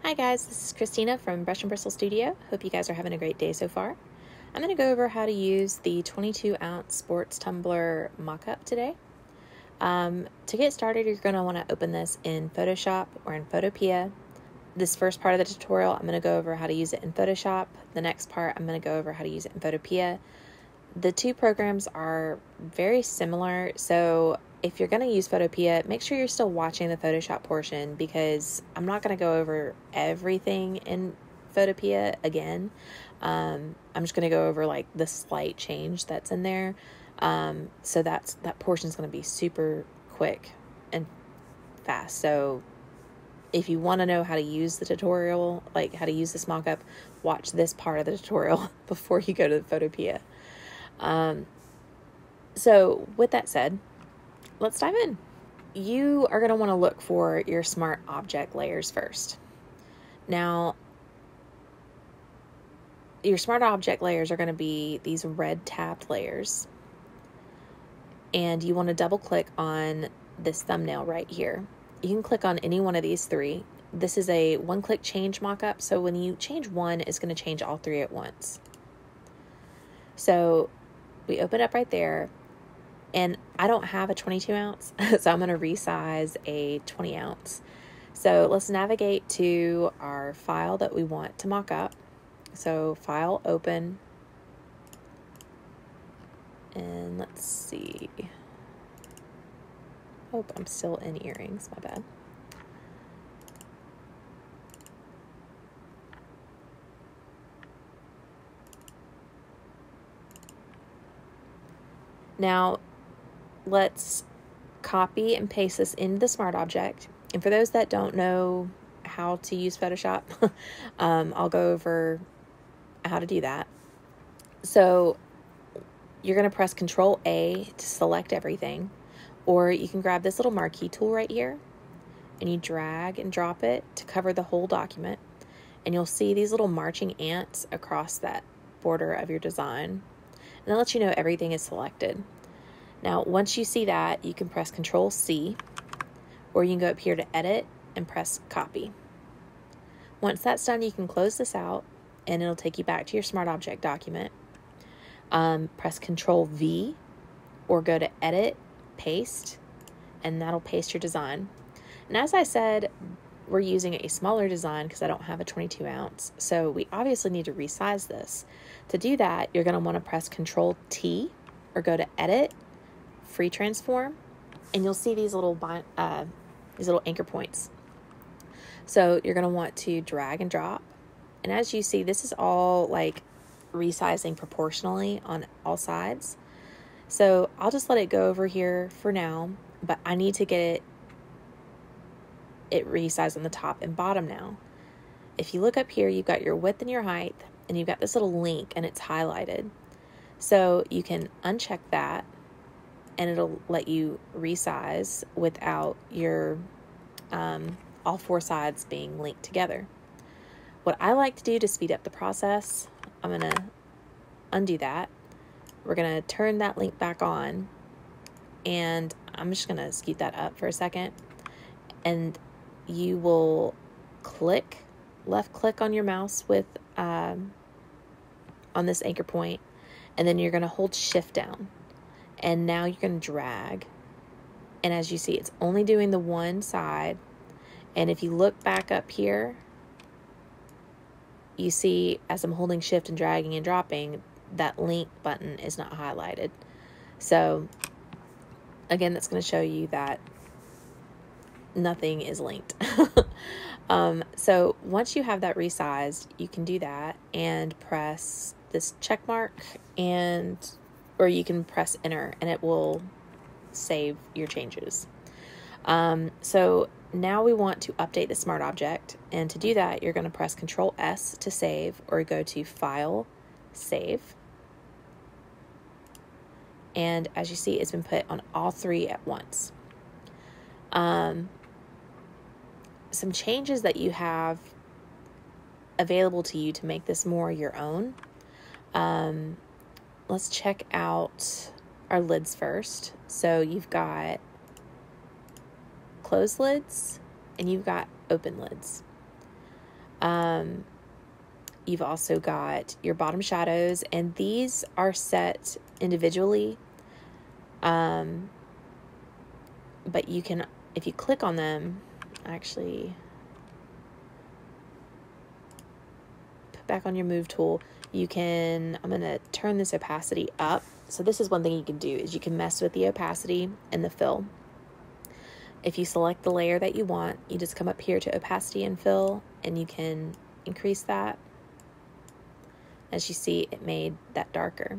Hi guys, this is Christina from Brush and Bristle Studio. Hope you guys are having a great day so far. I'm going to go over how to use the 22 ounce sports tumbler mock-up today. To get started, you're going to want to open this in Photoshop or in Photopea. This first part of the tutorial, I'm going to go over how to use it in Photoshop. The next part, I'm going to go over how to use it in Photopea. The two programs are very similar, so if you're going to use Photopea, make sure you're still watching the Photoshop portion because I'm not going to go over everything in Photopea again. I'm just going to go over like the slight change that's in there. So that portion is going to be super quick and fast. So if you want to know how to use the tutorial, like how to use this mockup, watch this part of the tutorial before you go to the Photopea. So with that said, let's dive in. You are going to want to look for your smart object layers first. Now, your smart object layers are going to be these red tabbed layers. And you want to double click on this thumbnail right here. You can click on any one of these three. This is a one-click change mockup, so when you change one, it's going to change all three at once. So we open up right there, and I don't have a 22 ounce, so I'm going to resize a 20 ounce. So let's navigate to our file that we want to mock up. So File, Open, and let's see. Oh, I'm still in earrings, my bad. Now, let's copy and paste this into the smart object. And for those that don't know how to use Photoshop, I'll go over how to do that. So you're going to press Control A to select everything, or you can grab this little marquee tool right here and you drag and drop it to cover the whole document. And you'll see these little marching ants across that border of your design. And that lets you know everything is selected. Now, once you see that, you can press Control C, or you can go up here to Edit and press Copy. Once that's done, you can close this out, and it'll take you back to your Smart Object document. Press Control V, or go to Edit, Paste, and that'll paste your design. And as I said, we're using a smaller design because I don't have a 22 ounce. So we obviously need to resize this. To do that, you're going to want to press Control T or go to Edit, Free Transform, and you'll see these little anchor points. So you're going to want to drag and drop. And as you see, this is all like resizing proportionally on all sides. So I'll just let it go over here for now, but I need to get it resized on the top and bottom now. If you look up here, you've got your width and your height, and you've got this little link and it's highlighted. So you can uncheck that and it'll let you resize without your all four sides being linked together. What I like to do to speed up the process, I'm going to undo that. We're going to turn that link back on, and I'm just going to scoot that up for a second, and you will left click on your mouse with on this anchor point, and then you're going to hold shift down, and now you're going to drag, and as you see, it's only doing the one side. And if you look back up here, you see as I'm holding shift and dragging and dropping, that link button is not highlighted. So again, that's going to show you that nothing is linked. So once you have that resized, you can do that and press this check mark, or you can press enter and it will save your changes. So now we want to update the smart object, and to do that, you're going to press Control S to save, or go to File, Save. And as you see, it's been put on all three at once. Some changes that you have available to you to make this more your own. Let's check out our lids first. So you've got closed lids and you've got open lids. You've also got your bottom shadows, and these are set individually. But you can, if you click on them, actually put back on your move tool, you can, I'm going to turn this opacity up. So this is one thing you can do, is you can mess with the opacity and the fill. If you select the layer that you want, you just come up here to opacity and fill, and you can increase that. As you see, it made that darker.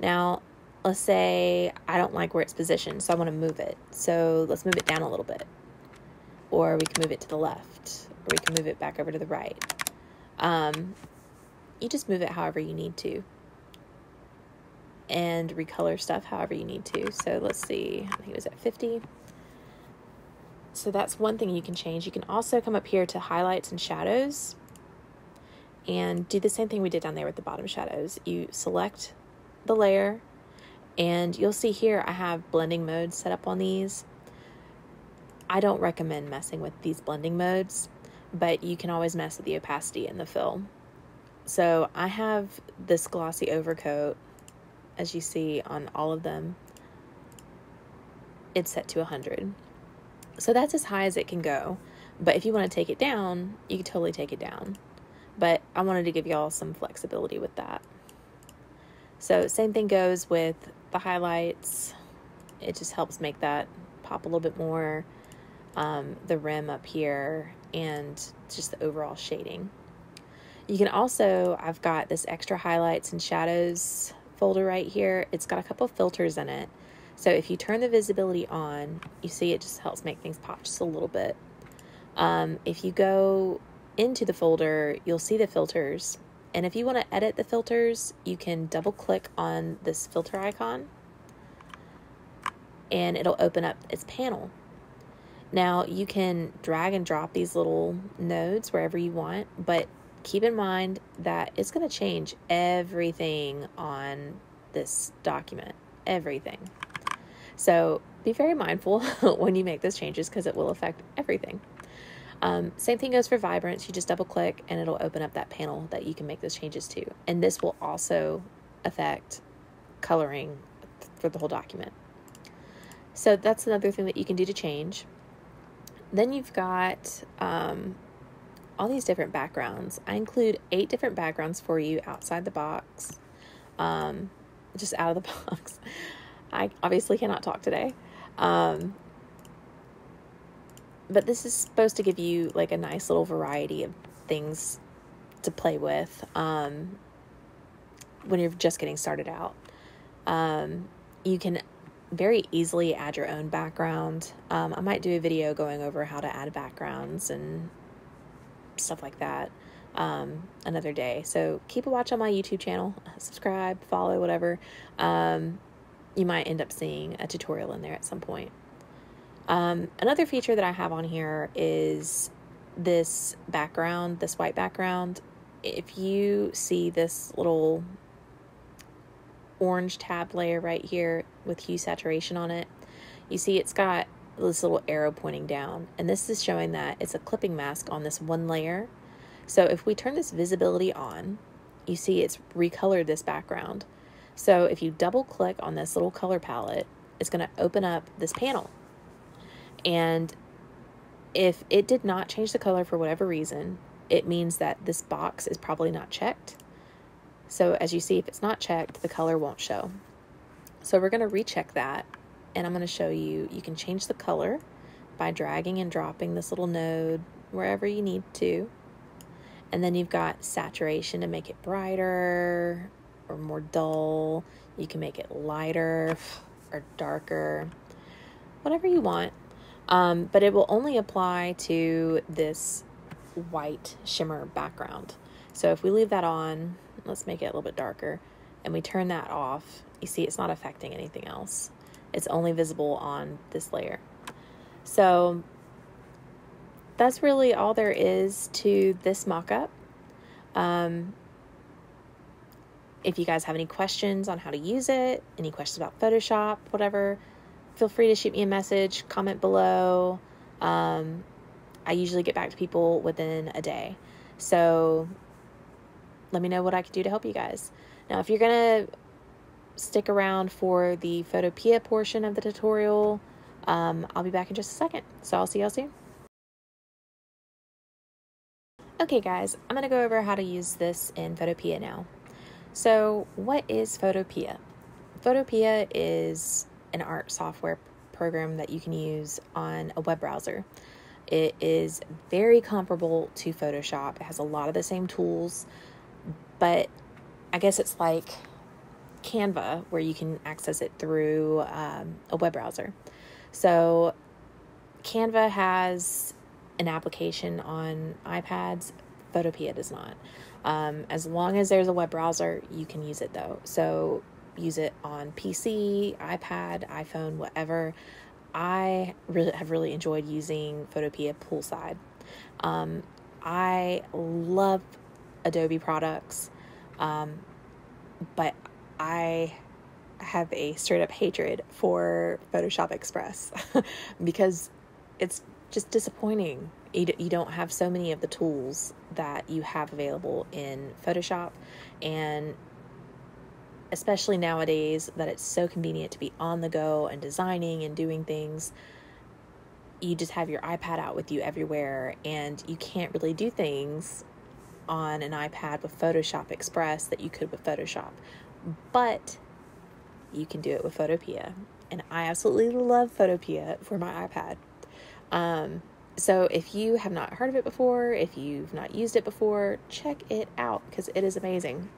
Now, let's say I don't like where it's positioned, so I want to move it. So let's move it down a little bit. Or we can move it to the left, or we can move it back over to the right. You just move it however you need to, and recolor stuff however you need to. So let's see, I think it was at 50. So that's one thing you can change. You can also come up here to highlights and shadows and do the same thing we did down there with the bottom shadows. You select the layer, and you'll see here I have blending modes set up on these. I don't recommend messing with these blending modes, but you can always mess with the opacity and the fill. So I have this glossy overcoat, as you see on all of them, it's set to 100. So that's as high as it can go. But if you want to take it down, you can totally take it down. But I wanted to give y'all some flexibility with that. So same thing goes with the highlights. It just helps make that pop a little bit more. The rim up here, and just the overall shading. You can also, I've got this extra highlights and shadows folder right here. It's got a couple of filters in it. So if you turn the visibility on, you see it just helps make things pop just a little bit. If you go into the folder, you'll see the filters. And if you want to edit the filters, you can double click on this filter icon, and it'll open up its panel. Now you can drag and drop these little nodes wherever you want, but keep in mind that it's going to change everything on this document, everything. So be very mindful when you make those changes, because it will affect everything. Same thing goes for vibrance. You just double click and it'll open up that panel that you can make those changes to. And this will also affect coloring for the whole document. So that's another thing that you can do to change. Then you've got all these different backgrounds. I include 8 different backgrounds for you outside the box, just out of the box. I obviously cannot talk today. But this is supposed to give you like a nice little variety of things to play with when you're just getting started out. You can very easily add your own background. I might do a video going over how to add backgrounds and stuff like that another day. So keep a watch on my YouTube channel. Subscribe, follow, whatever. You might end up seeing a tutorial in there at some point. Another feature that I have on here is this background, this white background. If you see this little orange tab layer right here with hue saturation on it, you see it's got this little arrow pointing down, and this is showing that it's a clipping mask on this one layer. So if we turn this visibility on, you see it's recolored this background. So if you double click on this little color palette, it's going to open up this panel. And if it did not change the color for whatever reason, it means that this box is probably not checked. So as you see, if it's not checked, the color won't show. So we're going to recheck that, and I'm going to show you, you can change the color by dragging and dropping this little node wherever you need to. And then you've got saturation to make it brighter or more dull. You can make it lighter or darker, whatever you want. But it will only apply to this white shimmer background. So if we leave that on, let's make it a little bit darker, and we turn that off, you see it's not affecting anything else. It's only visible on this layer. So that's really all there is to this mock-up. If you guys have any questions on how to use it, any questions about Photoshop, whatever, feel free to shoot me a message, comment below. I I usually get back to people within a day. So let me know what I can do to help you guys. Now, if you're going to stick around for the Photopea portion of the tutorial, I'll be back in just a second. So I'll see y'all soon. Okay guys, I'm going to go over how to use this in Photopea now. So what is Photopea? Photopea is an art software program that you can use on a web browser. It is very comparable to Photoshop. It has a lot of the same tools, but I guess it's like Canva, where you can access it through a web browser. So Canva has an application on iPads. Photopea does not. As long as there's a web browser, you can use it though. So use it on PC, iPad, iPhone, whatever. I have really enjoyed using Photopea poolside. I love Adobe products, but I have a straight up hatred for Photoshop Express because it's just disappointing. You don't have so many of the tools that you have available in Photoshop, and especially nowadays that it's so convenient to be on the go and designing and doing things. You just have your iPad out with you everywhere, and you can't really do things on an iPad with Photoshop Express that you could with Photoshop. But you can do it with Photopea, and I absolutely love Photopea for my iPad. So if you have not heard of it before, if you've not used it before, check it out because it is amazing.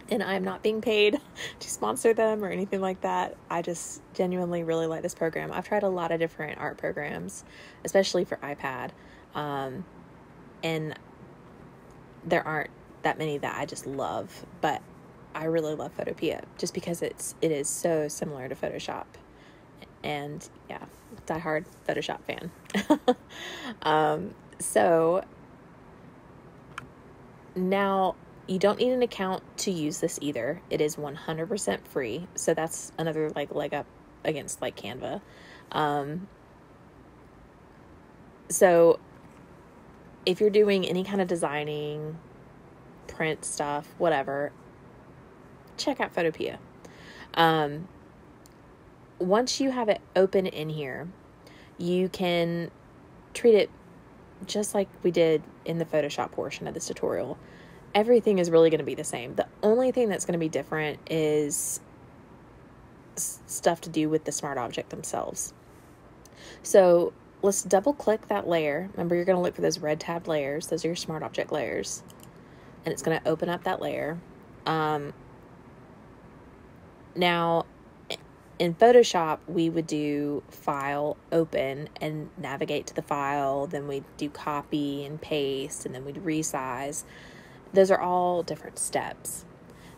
And I'm not being paid to sponsor them or anything like that. I just genuinely really like this program. I've tried a lot of different art programs, especially for iPad. And there aren't that many that I just love, but I really love Photopea just because it is so similar to Photoshop. And yeah, diehard Photoshop fan. So now you don't need an account to use this either. It is 100% free. So that's another leg up against Canva. So if you're doing any kind of designing, print stuff, whatever, check out Photopea. Once you have it open in here, you can treat it just like we did in the Photoshop portion of this tutorial. Everything is really going to be the same. The only thing that's going to be different is stuff to do with the smart object themselves. So let's double click that layer. Remember, you're going to look for those red tabbed layers. Those are your smart object layers. And it's going to open up that layer. Now, in Photoshop, we would do File, Open, and navigate to the file. Then we'd do Copy and Paste, and then we'd resize. Those are all different steps.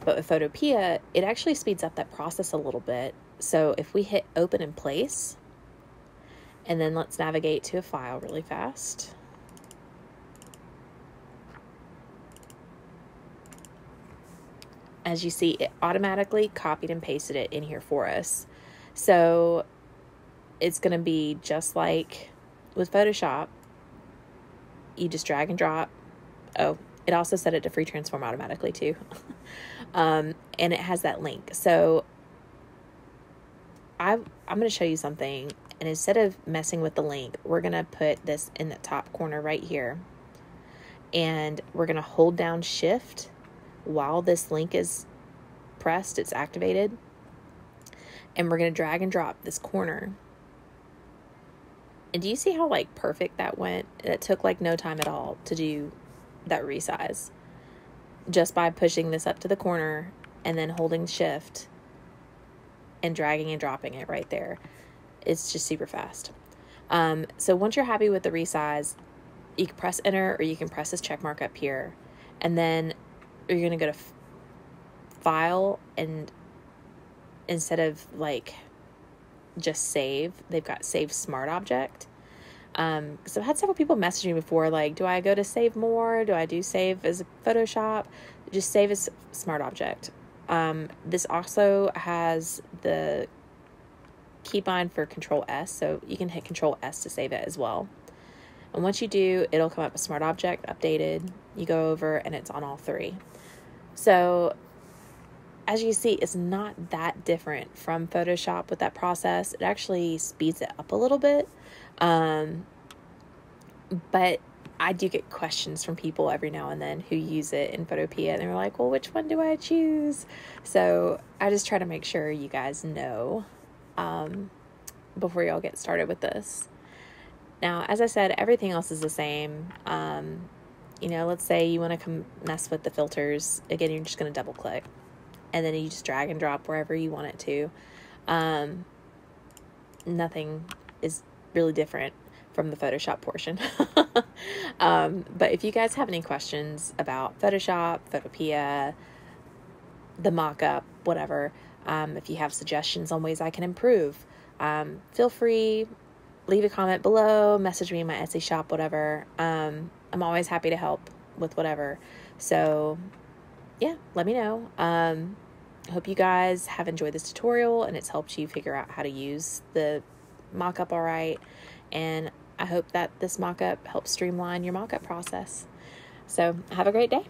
But with Photopea, it actually speeds up that process a little bit. So if we hit Open in Place, and then let's navigate to a file really fast. As you see, it automatically copied and pasted it in here for us. So it's going to be just like with Photoshop. You just drag and drop. Oh, it also set it to free transform automatically too. And it has that link. So I'm going to show you something. And instead of messing with the link, we're going to put this in the top corner right here. And we're going to hold down Shift while this link is pressed, it's activated, and we're going to drag and drop this corner. And do you see how perfect that went? It took no time at all to do that resize, just by pushing this up to the corner and then holding Shift and dragging and dropping it right there. It's just super fast. So once you're happy with the resize, you can press enter, or you can press this check mark up here, and then you're going to go to File, and instead of just save, they've got Save Smart Object. So I've had several people message me before, do I go to Save More? Do I do Save as Photoshop? Just Save as Smart Object. This also has the keybind for Control S, so you can hit Control S to save it as well. And once you do, it'll come up with Smart Object Updated. You go over and it's on all three. So as you see, it's not that different from Photoshop with that process. It actually speeds it up a little bit. But I do get questions from people every now and then who use it in Photopea, and they're like, well, which one do I choose? So I just try to make sure you guys know before y'all get started with this. Now, as I said, everything else is the same. Let's say you want to come mess with the filters. Again, you're just going to double click. And then you just drag and drop wherever you want it to. Nothing is really different from the Photoshop portion. But if you guys have any questions about Photoshop, Photopea, the Mockup, whatever, if you have suggestions on ways I can improve, feel free, leave a comment below, message me in my Etsy shop, whatever. I'm always happy to help with whatever. So yeah, let me know. I hope you guys have enjoyed this tutorial and it's helped you figure out how to use the mockup all right. And I hope that this mockup helps streamline your mockup process. So have a great day.